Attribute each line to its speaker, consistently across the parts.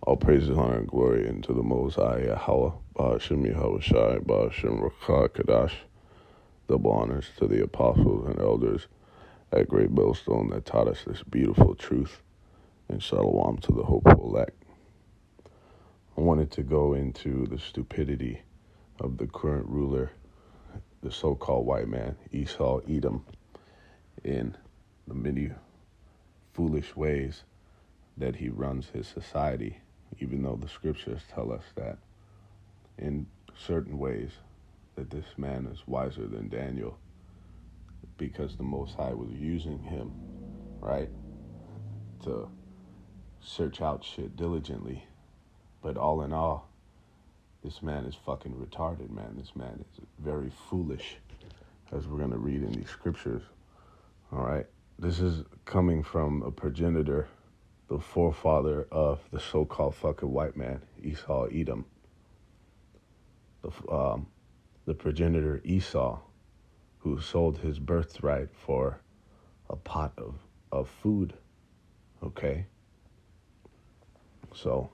Speaker 1: All praises, honor, and glory into the Most High Yahweh, Ba'ashem Yahushai, Ba'ashem Rakah Kadash. Double honors to the apostles and elders at Great Millstone that taught us this beautiful truth, and shalom to the hopeful elect. I wanted to go into the stupidity of the current ruler, the so-called white man, Esau Edom, in the many foolish ways that he runs his society, even though the scriptures tell us that in certain ways that this man is wiser than Daniel, because the Most High was using him, right, to search out shit diligently. But all in all, this man is fucking retarded, man. This man is very foolish, as we're going to read in these scriptures. All right. This is coming from a progenitor, the forefather of the so-called fucking white man, Esau Edom. The progenitor Esau, who sold his birthright for a pot of food. Okay. So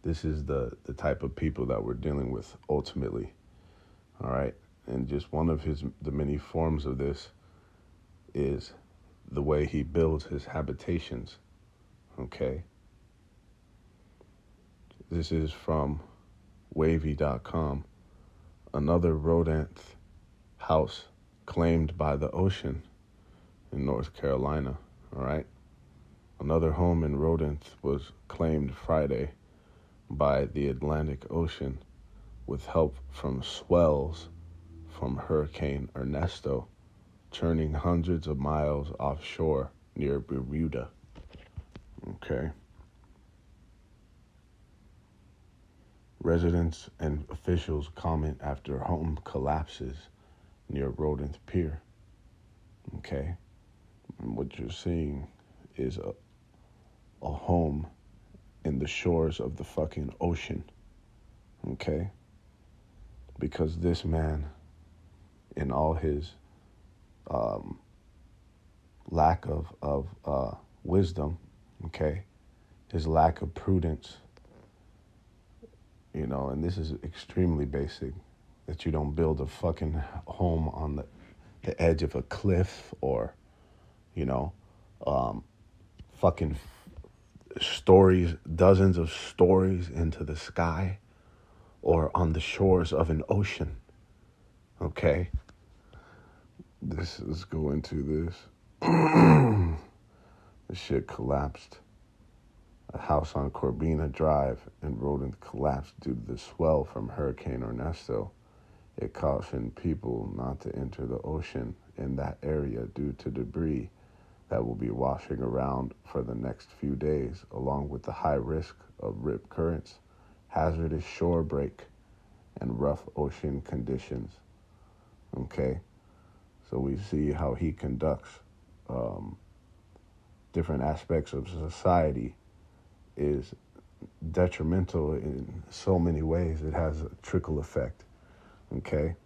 Speaker 1: this is the type of people that we're dealing with ultimately. All right. And just one of the many forms of this is the way he builds his habitations. Okay. This is from wavy.com. Another rodent house claimed by the ocean in North Carolina. All right. Another home in Rodent was claimed Friday by the Atlantic Ocean with help from swells from Hurricane Ernesto, churning hundreds of miles offshore near Bermuda. Okay. Residents and officials comment after home collapses near Rodent Pier. Okay. And what you're seeing is a home in the shores of the fucking ocean. Okay. Because this man, in all his lack of wisdom, okay, his lack of prudence, you know, and this is extremely basic, that you don't build a fucking home on the edge of a cliff or, you know, fucking stories, dozens of stories into the sky or on the shores of an ocean. Okay. Let's go into this. The shit collapsed. A house on Corbina Drive in Rodent collapsed due to the swell from Hurricane Ernesto. It cautioned people not to enter the ocean in that area due to debris that will be washing around for the next few days, along with the high risk of rip currents, hazardous shore break, and rough ocean conditions. Okay, so we see how he conducts different aspects of society is detrimental in so many ways. It has a trickle effect. Okay,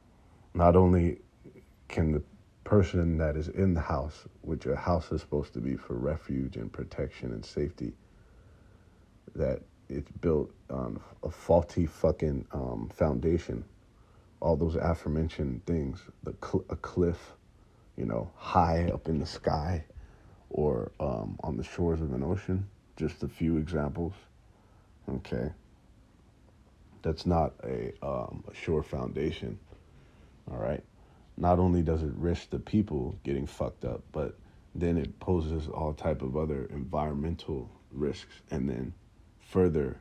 Speaker 1: not only can the person that is in the house, which a house is supposed to be for refuge and protection and safety, that it's built on a faulty fucking foundation. All those aforementioned things, a cliff, you know, high up in the sky, or on the shores of an ocean. Just a few examples. Okay, that's not a sure foundation. All right. Not only does it risk the people getting fucked up, but then it poses all type of other environmental risks, and then further,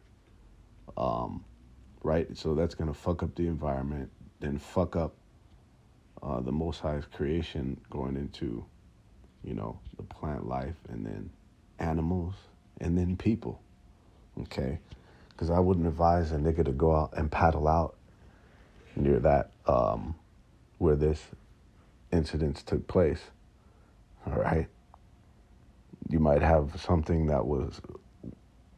Speaker 1: right? So that's gonna fuck up the environment, then fuck up the Most High's creation, going into, you know, the plant life, and then animals, and then people. Okay, because I wouldn't advise a nigga to go out and paddle out near that where this incidents took place. All right. You might have something that was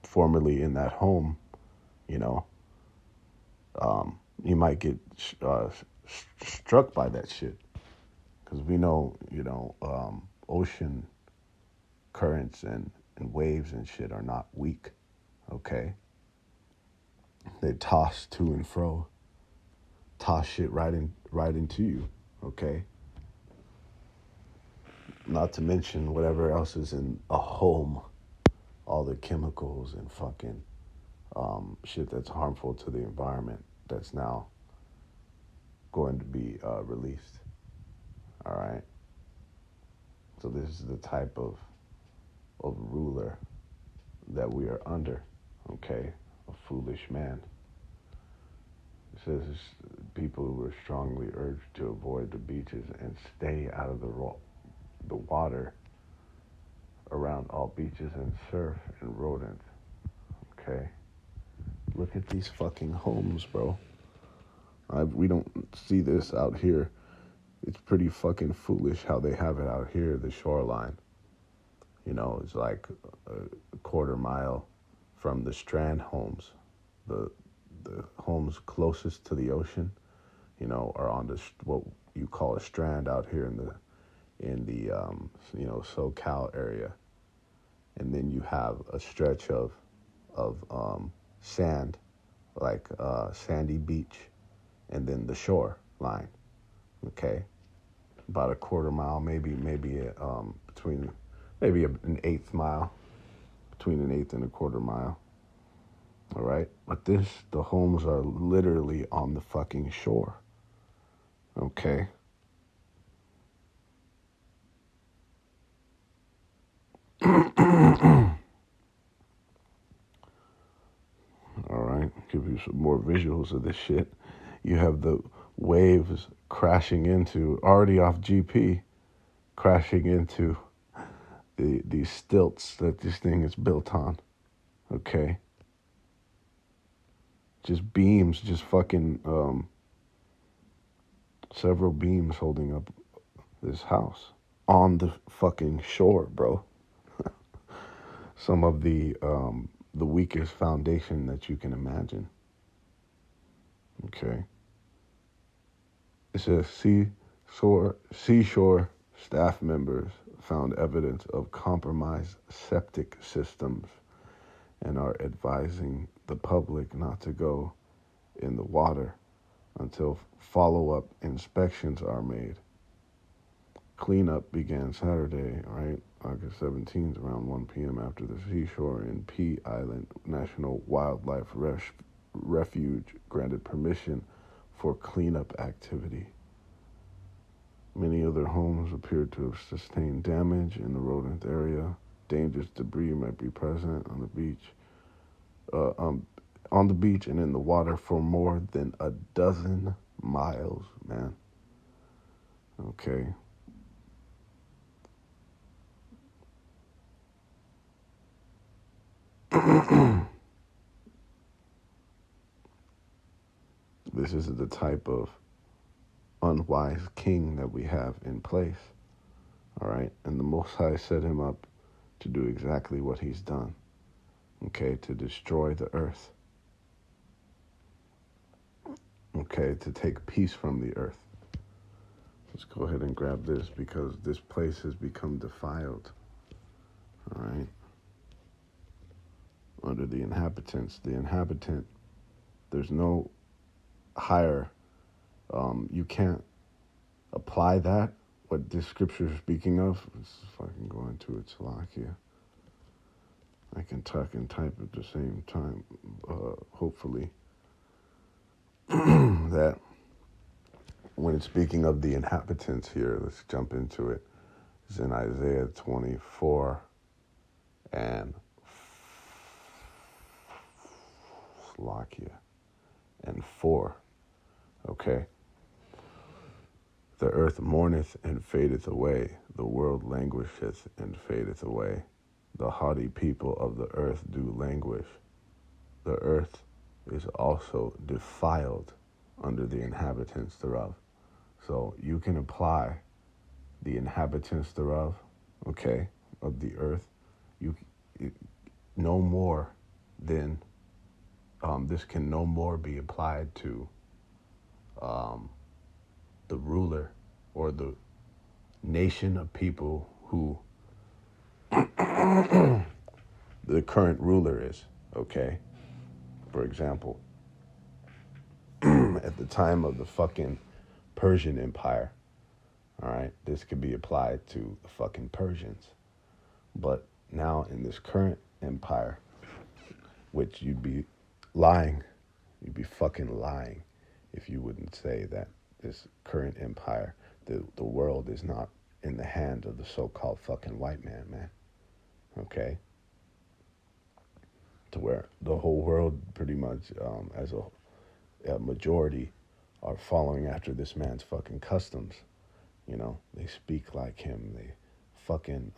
Speaker 1: formerly in that home, you know. You might get struck by that shit. Because we know, you know, ocean currents and waves and shit are not weak. okay? They toss to and fro, toss shit right into you, okay? Not to mention whatever else is in a home, all the chemicals and fucking shit that's harmful to the environment that's now going to be released. All right. So this is the type of ruler that we are under. Okay, a foolish man. It says people were strongly urged to avoid the beaches and stay out of the water around all beaches and surf and rodents. Okay, look at these fucking homes, bro. We don't see this out here. It's pretty fucking foolish how they have it out here, the shoreline. You know, it's like a quarter mile from the strand homes. The homes closest to the ocean, you know, are on what you call a strand out here in the you know, SoCal area. And then you have a stretch of sand, like sandy beach, and then the shore line. Okay, about a quarter mile, maybe between maybe an eighth mile, between an eighth and a quarter mile. All right, but the homes are literally on the fucking shore. Okay. All right, give you some more visuals of this shit. You have the waves crashing into, already off GP, crashing into these stilts that this thing is built on. Okay. Just beams, just fucking several beams holding up this house on the fucking shore, bro. Some of the weakest foundation that you can imagine. Okay. It says seashore staff members found evidence of compromised septic systems and are advising the public not to go in the water until follow-up inspections are made. Cleanup began Saturday, right, August 17th, around 1 p.m. after the seashore in Pea Island National Wildlife Refuge granted permission for cleanup activity. Many other homes appeared to have sustained damage in the rodent area. Dangerous debris might be present on the beach and in the water for more than a dozen miles, man. Okay. This is the type of unwise king that we have in place. All right. And the Most High set him up to do exactly what he's done. Okay. To destroy the earth. Okay. To take peace from the earth. Let's go ahead and grab this because this place has become defiled. All right. Under the inhabitants. The inhabitant, there's no higher. You can't apply that, what this scripture is speaking of. Let's fucking go into it, Salakia. I can talk and type at the same time, hopefully. That when it's speaking of the inhabitants here, let's jump into it. It's in Isaiah 24 and Salakia and 4. Okay. The earth mourneth and fadeth away. The world languisheth and fadeth away. The haughty people of the earth do languish. The earth is also defiled under the inhabitants thereof. So you can apply the inhabitants thereof, okay, of the earth. No more than, this can no more be applied to the ruler or the nation of people who the current ruler is. Okay? For example, at the time of the fucking Persian Empire, all right, this could be applied to the fucking Persians. But now in this current empire, which you'd be fucking lying if you wouldn't say that this current empire, the world is not in the hand of the so-called fucking white man. Okay? To where the whole world pretty much, as a majority, are following after this man's fucking customs. You know, they speak like him. They fucking,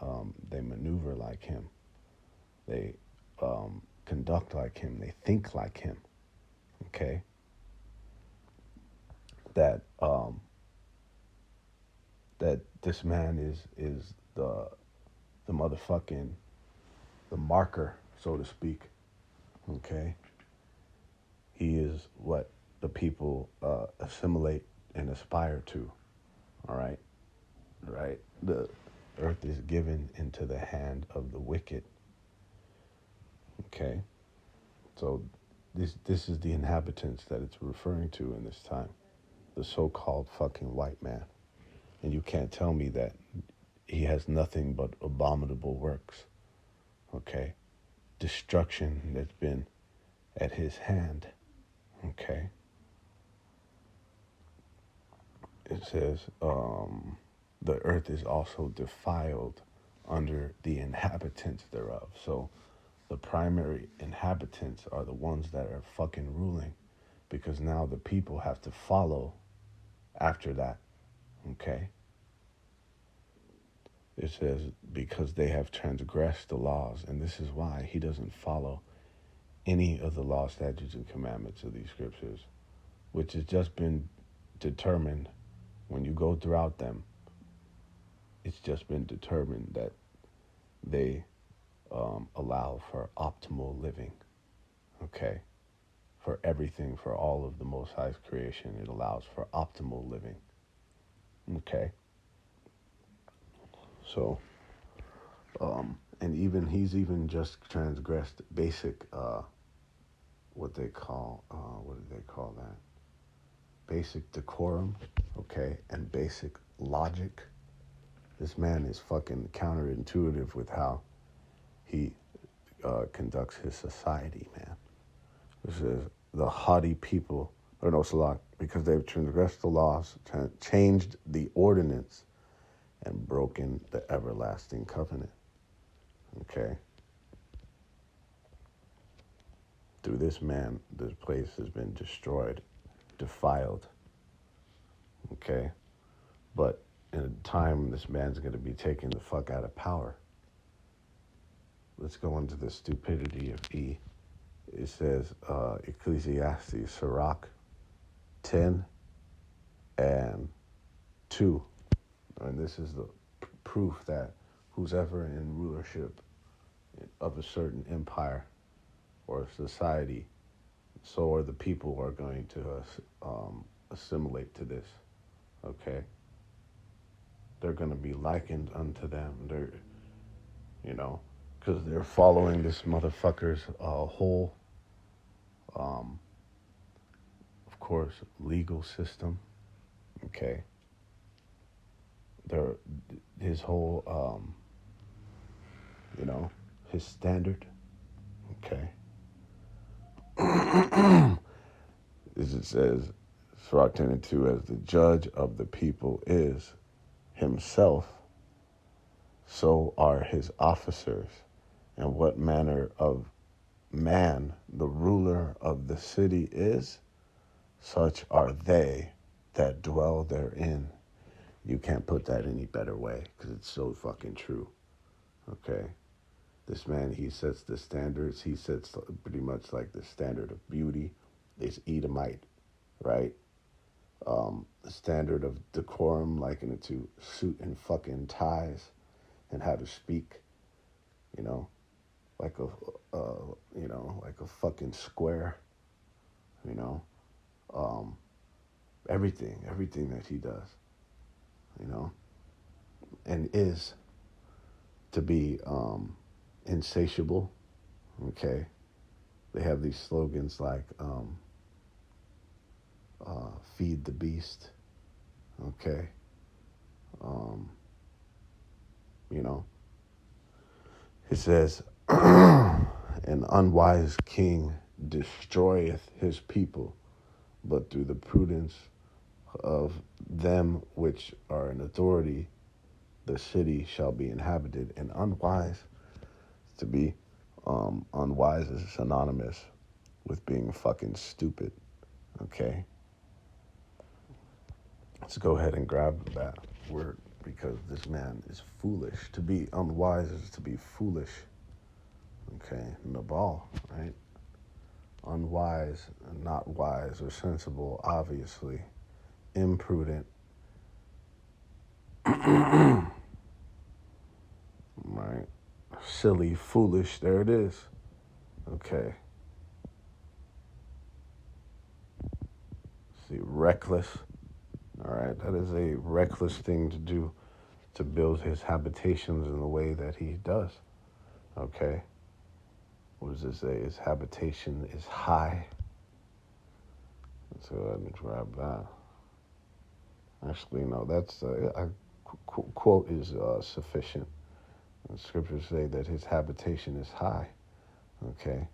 Speaker 1: they maneuver like him. They conduct like him. They think like him. Okay? That that this man is the motherfucking the marker, so to speak. Okay? He is what the people assimilate and aspire to. All right? Right? The earth is given into the hand of the wicked. Okay? So this is the inhabitants that it's referring to in this time. The so-called fucking white man. And you can't tell me that he has nothing but abominable works. Okay? Destruction that's been at his hand. Okay? It says, the earth is also defiled under the inhabitants thereof. So the primary inhabitants are the ones that are fucking ruling, because now the people have to follow after that. Okay? It says, because they have transgressed the laws, and this is why he doesn't follow any of the law, statutes, and commandments of these scriptures, which has just been determined when you go throughout them. It's just been determined that they allow for optimal living. Okay? For everything, for all of the Most High's creation, it allows for optimal living. Okay? So, and even he's even just transgressed basic, what do they call that? Basic decorum, okay, and basic logic. This man is fucking counterintuitive with how he conducts his society, man. This is the haughty people, or no, Salak, because they've transgressed the laws, changed the ordinance, and broken the everlasting covenant. Okay? Through this man, this place has been destroyed, defiled. Okay? But in a time, this man's going to be taken the fuck out of power. Let's go into the stupidity of E. It says, Ecclesiastes, Sirach 10 and 2. And this is the proof that who's ever in rulership of a certain empire or society, so are the people who are going to assimilate to this. Okay? They're going to be likened unto them. They're, because they're following this motherfucker's whole, of course, legal system. Okay? His whole, his standard. Okay? As it says, Sirach 10 and 2, as the judge of the people is himself, so are his officers. And what manner of man the ruler of the city is, such are they that dwell therein. You can't put that any better way, because it's so fucking true. Okay? This man, he sets the standards. He sets pretty much like the standard of beauty. It's Edomite, right? The standard of decorum, liken it to suit and fucking ties, and how to speak, like like a fucking square, you know, everything that he does, and is to be insatiable, okay, They have these slogans like "Feed the Beast." Okay, um, you know, it says, "An unwise king destroyeth his people, but through the prudence of them which are in authority, the city shall be inhabited." And unwise, to be unwise is synonymous with being fucking stupid. Okay, let's go ahead and grab that word because this man is foolish. To be unwise is to be foolish. Okay, Nabal, right? Unwise, not wise or sensible, obviously. Imprudent, right? Silly, foolish, there it is. Okay. See, reckless. All right, that is a reckless thing to do, to build his habitations in the way that he does. Okay. What does it say? His habitation is high. Let's go ahead and grab that. Actually, no, that's quote is sufficient. The scriptures say that his habitation is high. Okay.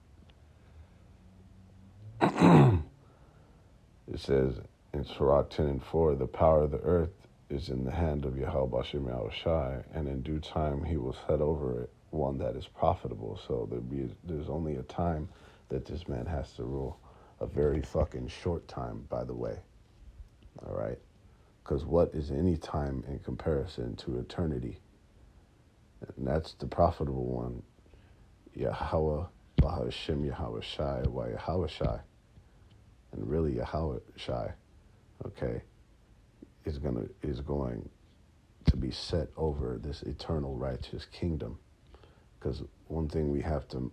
Speaker 1: It says in Sirach 10 and 4, the power of the earth is in the hand of Yahweh Bashem Yahushai, and in due time he will set over it one that is profitable. So there's only a time that this man has to rule. A very fucking short time, by the way. All right? Because what is any time in comparison to eternity? And that's the profitable one. Yahweh Bahashem Yahweh Shai, why Yahweh Shai, and really Yahweh Shai, okay, is going to be set over this eternal righteous kingdom. Because one thing we have to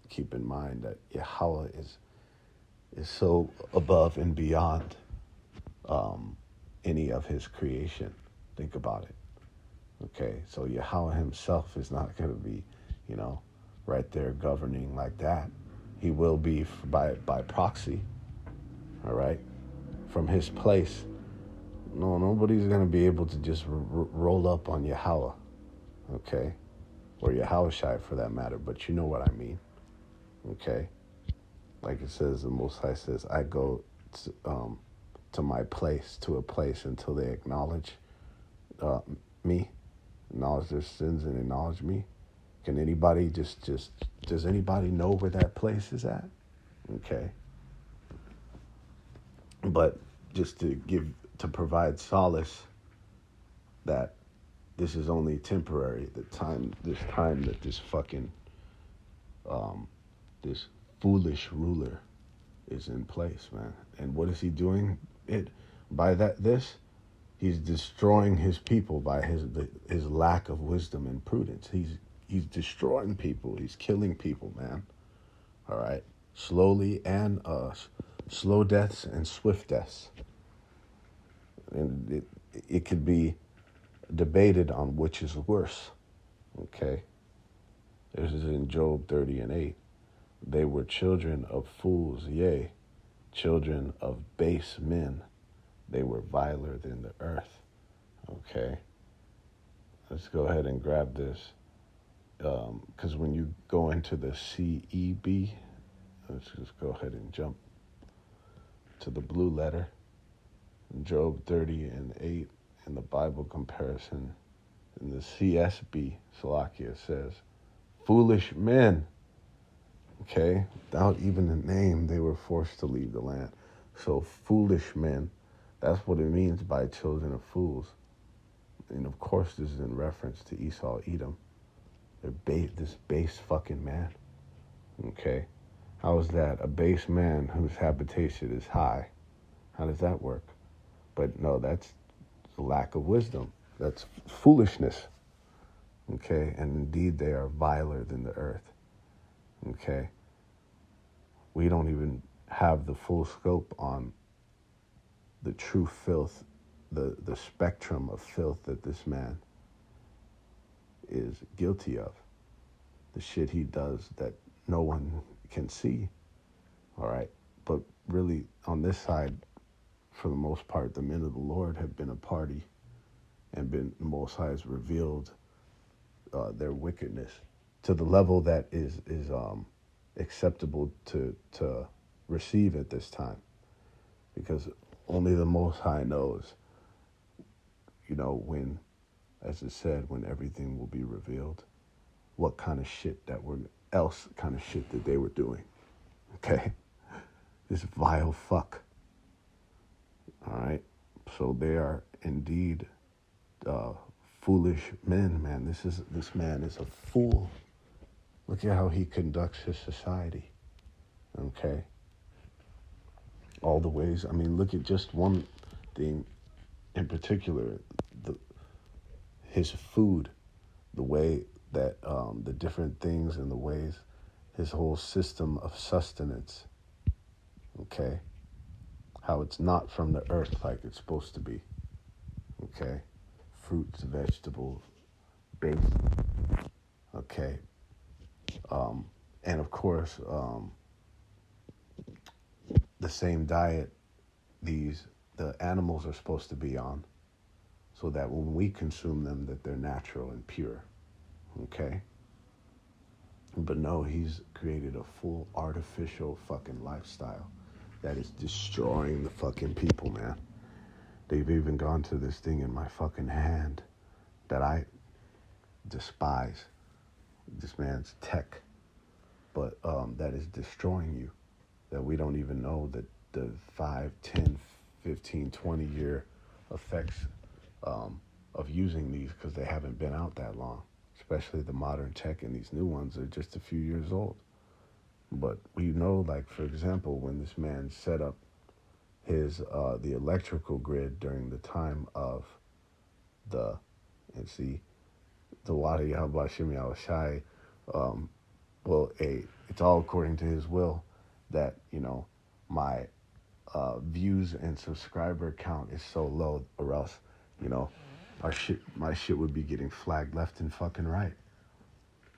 Speaker 1: keep in mind, that Yahweh is so above and beyond any of his creation. Think about it. Okay, so Yahweh himself is not going to be, right there governing like that. He will be by proxy, all right, from his place. No, nobody's going to be able to just roll up on Yahweh, okay, or Yahweh Shai for that matter, but you know what I mean, okay? Like it says, the Most High says, I go to my place, to a place until they acknowledge me, acknowledge their sins and acknowledge me. Can anybody does anybody know where that place is at? Okay. But just to provide solace that this is only temporary, this time that this fucking, this foolish ruler is in place, man. And what is he doing? He's destroying his people by his lack of wisdom and prudence. He's destroying people. He's killing people, man. All right, slowly and slow deaths and swift deaths. And it could be debated on which is worse. Okay, this is in Job 30 and 8. They were children of fools, yea, children of base men. They were viler than the earth. Okay, let's go ahead and grab this. Because when you go into the CEB, let's just go ahead and jump to the blue letter. Job 30 and 8 in the Bible comparison. In the CSB, Salakia says, foolish men, okay, without even a name, they were forced to leave the land. So foolish men, that's what it means by children of fools. And of course, this is in reference to Esau, Edom. This base fucking man. Okay. How is that? A base man whose habitation is high. How does that work? But no, that's lack of wisdom. That's foolishness. Okay. And indeed, they are viler than the earth. Okay. We don't even have the full scope on the true filth, the spectrum of filth that this man is guilty of. The shit he does that no one can see, all right? But really, on this side, for the most part, the men of the Lord have been a party and been, the Most High has revealed their wickedness to the level that is acceptable to receive at this time, because only the Most High knows, when, as it said, when everything will be revealed, what kind of shit kind of shit that they were doing. Okay, this vile fuck. All right, so they are indeed foolish men, man. This man is a fool. Look at how he conducts his society. Okay, all the ways. I mean, look at just one thing in particular: his food, the way that the different things and the ways, his whole system of sustenance. Okay, how it's not from the earth like it's supposed to be. Okay, fruits, vegetables, based. Okay, and of course, the same diet the animals are supposed to be on, so that when we consume them, that they're natural and pure. Okay, but no, he's created a full artificial fucking lifestyle that is destroying the fucking people, man. They've even gone to this thing in my fucking hand that I despise. This man's tech, but that is destroying you. That we don't even know that the 5, 10, 15, 20-year effects of using these, because they haven't been out that long. Especially the modern tech, and these new ones are just a few years old. But we know, like, for example, when this man set up his the electrical grid during the time of the Wadi Habashimi Awashai, it's all according to his will, that, my views and subscriber count is so low, or else, my shit would be getting flagged left and fucking right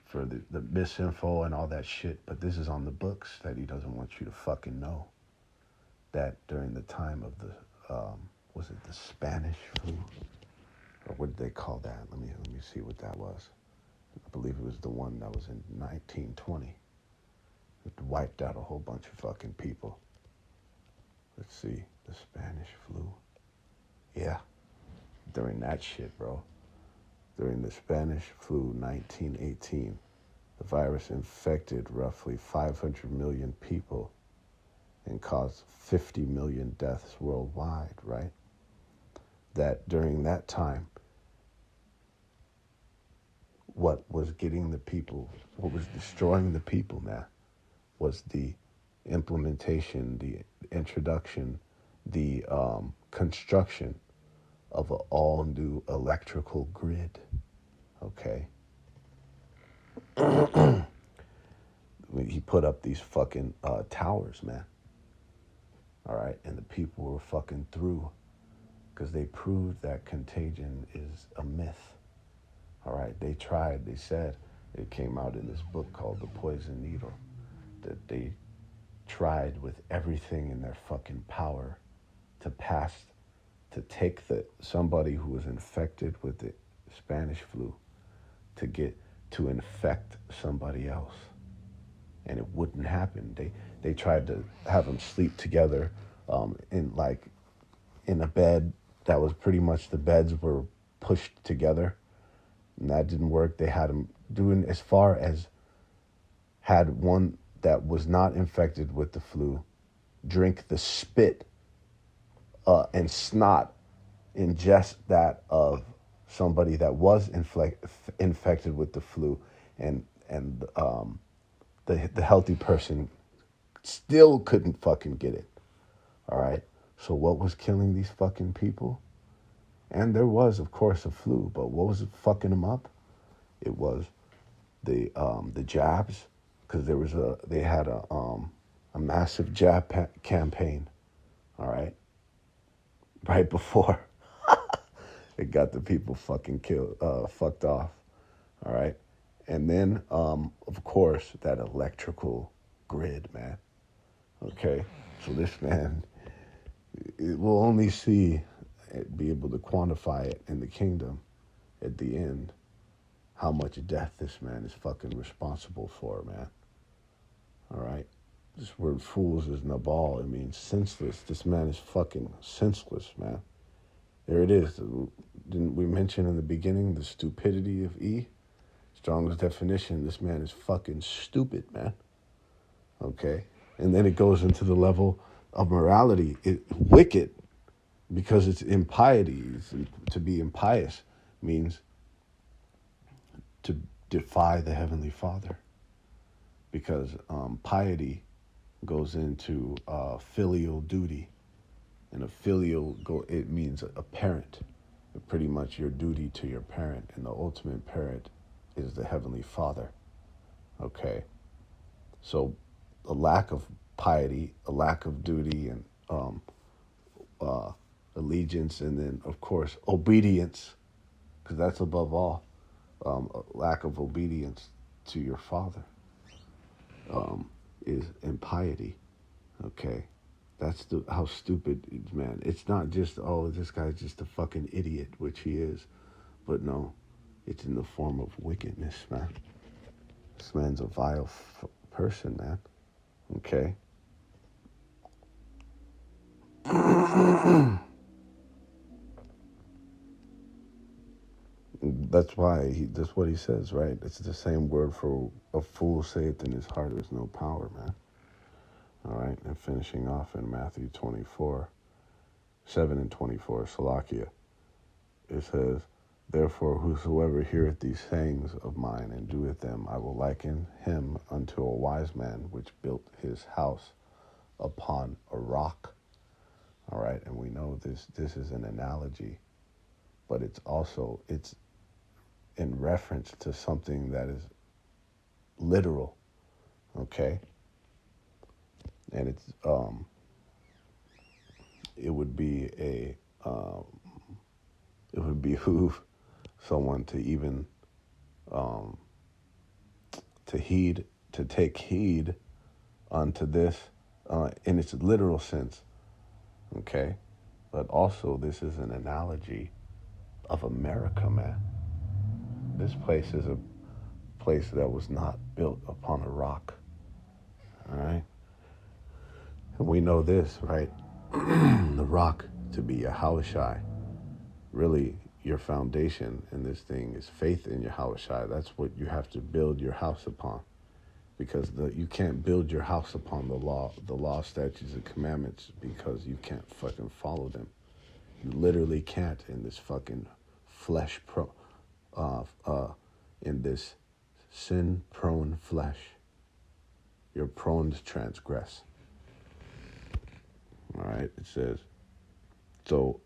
Speaker 1: for the misinfo and all that shit. But this is on the books, that he doesn't want you to fucking know that during the time of the, was it the Spanish flu? Or what did they call that? Let me see what that was. I believe it was the one that was in 1920. It wiped out a whole bunch of fucking people. Let's see, the Spanish flu. Yeah, during that shit, bro. During the Spanish flu, 1918, the virus infected roughly 500 million people and caused 50 million deaths worldwide, right? That during that time, what was getting the people, what was destroying the people, man, was the implementation, the introduction, the construction of an all-new electrical grid, okay? He put up these fucking towers, man, all right? And the people were fucking through, because they proved that contagion is a myth, all right? They tried, they said, it came out in this book called The Poison Needle, that they tried with everything in their fucking power to take somebody who was infected with the Spanish flu to infect somebody else, and it wouldn't happen. They tried to have them sleep together in a bed that was pretty much, the beds were pushed together, and that didn't work. They had them doing as far as had one that was not infected with the flu drink the spit and snot, ingest that of somebody that was infected with the flu, and the healthy person still couldn't fucking get it. All right. So what was killing these fucking people? And there was, of course, a flu, but what was fucking them up? It was the jabs, because they had a massive jab campaign. All right. Right before it got the people fucking fucked off. All right. And then, of course, that electrical grid, man. Okay, so this man, it will only see, be able to quantify it in the kingdom at the end, how much death this man is fucking responsible for, man. All right? This word fools is nabal. It means senseless. This man is fucking senseless, man. There it is. Didn't we mention in the beginning the stupidity of E? Strong's definition, this man is fucking stupid, man. Okay? And then it goes into the level of morality. Wicked, because it's impiety. To be impious means to defy the Heavenly Father. Because piety goes into filial duty. And a filial, it means a parent. Pretty much your duty to your parent. And the ultimate parent is the Heavenly Father. Okay? So a lack of piety, a lack of duty, and allegiance, and then, of course, obedience, because that's above all, a lack of obedience to your Father is impiety. Okay? That's how stupid, man. It's not just, oh, this guy's just a fucking idiot, which he is. But no, it's in the form of wickedness, man. This man's a vile person, man. Okay? That's what he says, right? It's the same word for a fool saith in his heart there's no power, man. All right, and finishing off in Matthew 24, 7 and 24, Salakia, it says, therefore whosoever heareth these sayings of mine and doeth them, I will liken him unto a wise man which built his house upon a rock. All right, and we know this is an analogy, but it's in reference to something that is literal, okay? And it's it would behoove someone to even to take heed unto this in its literal sense, okay? But also this is an analogy of America, man. This place is a place that was not built upon a rock, all right? And we know this, right? The rock to be Yahushai. Really, your foundation in this thing is faith in Yahushai. That's what you have to build your house upon. Because you can't build your house upon the law, statutes, and commandments, because you can't fucking follow them. You literally can't in this fucking in this sin-prone flesh. You're prone to transgress. All right, it says, so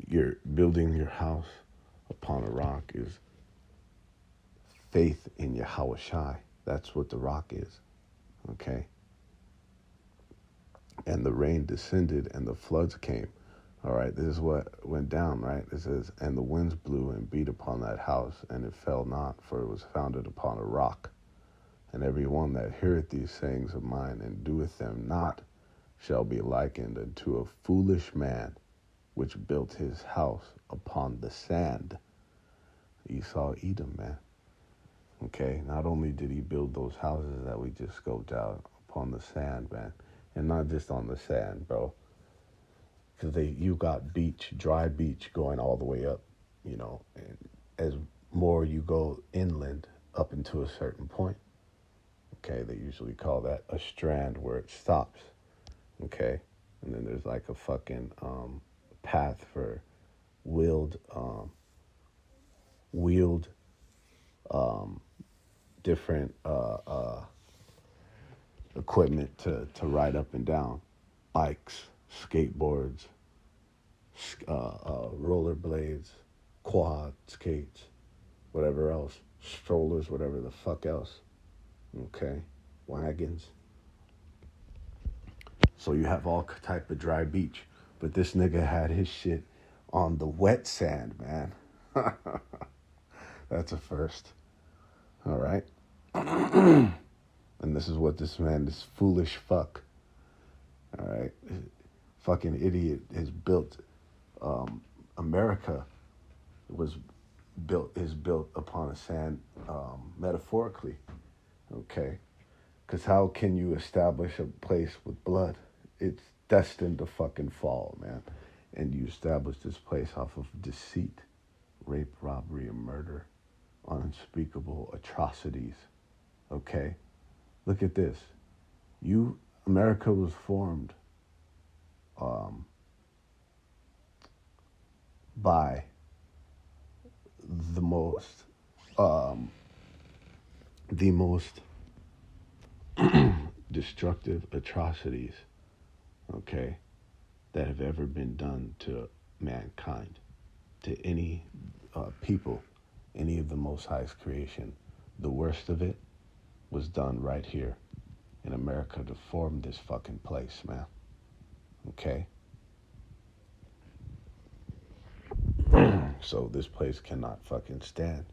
Speaker 1: you're building your house upon a rock is faith in Yahushai. That's what the rock is, okay? And the rain descended and the floods came. All right, this is what went down, right? It says, and the winds blew and beat upon that house, and it fell not, for it was founded upon a rock. And every one that heareth these sayings of mine and doeth them not shall be likened unto a foolish man which built his house upon the sand. Esau, Edom, man. Okay, not only did he build those houses that we just scoped out upon the sand, man, and not just on the sand, bro, because you got beach, dry beach going all the way up, you know, and as more you go inland up into a certain point, okay, they usually call that a strand where it stops, okay, and then there's like a fucking path for wheeled different equipment to ride up and down, bikes, skateboards, rollerblades, quad skates, whatever else, strollers, whatever the fuck else, okay, wagons. So you have all type of dry beach, but this nigga had his shit on the wet sand, man. That's a first. All right. And this is what this foolish fuck, all right, fucking idiot has built. America is built upon a sand, metaphorically, okay? Because how can you establish a place with blood? It's destined to fucking fall, man. And you establish this place off of deceit, rape, robbery, and murder, unspeakable atrocities, okay? Look at this. America was formed by the most destructive atrocities, okay, that have ever been done to mankind, to any people, any of the Most High's creation. The worst of it was done right here in America to form this fucking place, man. Okay? So this place cannot fucking stand.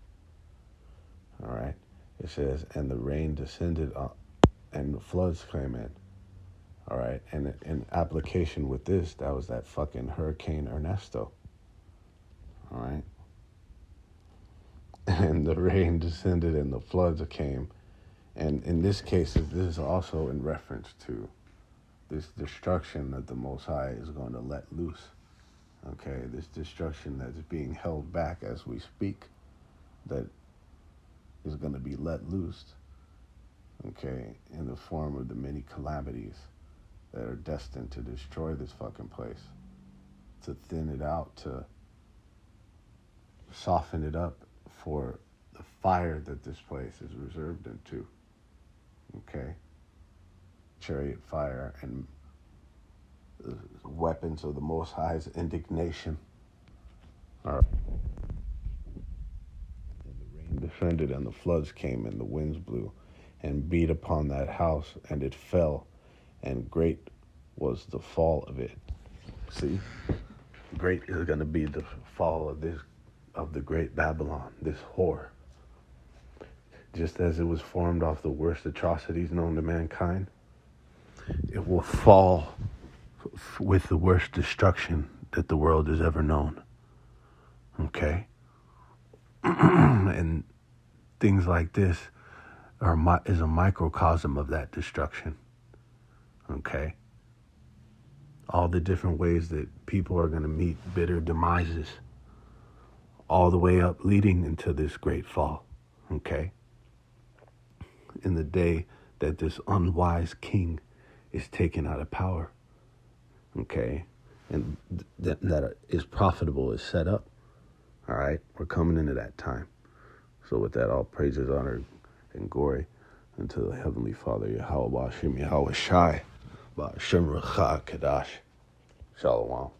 Speaker 1: All right? It says, and the rain descended and the floods came in. All right? And in application with this, that was that fucking Hurricane Ernesto. All right? And the rain descended and the floods came. And in this case, this is also in reference to this destruction that the Most High is going to let loose. Okay, this destruction that's being held back as we speak, that is going to be let loose, okay, in the form of the many calamities that are destined to destroy this fucking place, to thin it out, to soften it up for the fire that this place is reserved into, okay? Chariot fire and weapons of the Most High's indignation. All right. And the rain descended and the floods came and the winds blew and beat upon that house and it fell, and great was the fall of it. See, great is going to be the fall of the great Babylon, this whore. Just as it was formed off the worst atrocities known to mankind, it will fall with the worst destruction that the world has ever known. Okay? And things like this is a microcosm of that destruction. Okay? All the different ways that people are going to meet bitter demises, all the way up leading into this great fall. Okay? In the day that this unwise king is taken out of power. Okay, and that is profitable is set up. All right, we're coming into that time. So with that, all praises, honor, and glory unto the Heavenly Father, Yahweh Ba'Shem Yahweh Shai Ba'Shem Rucha Kadash. Shalom.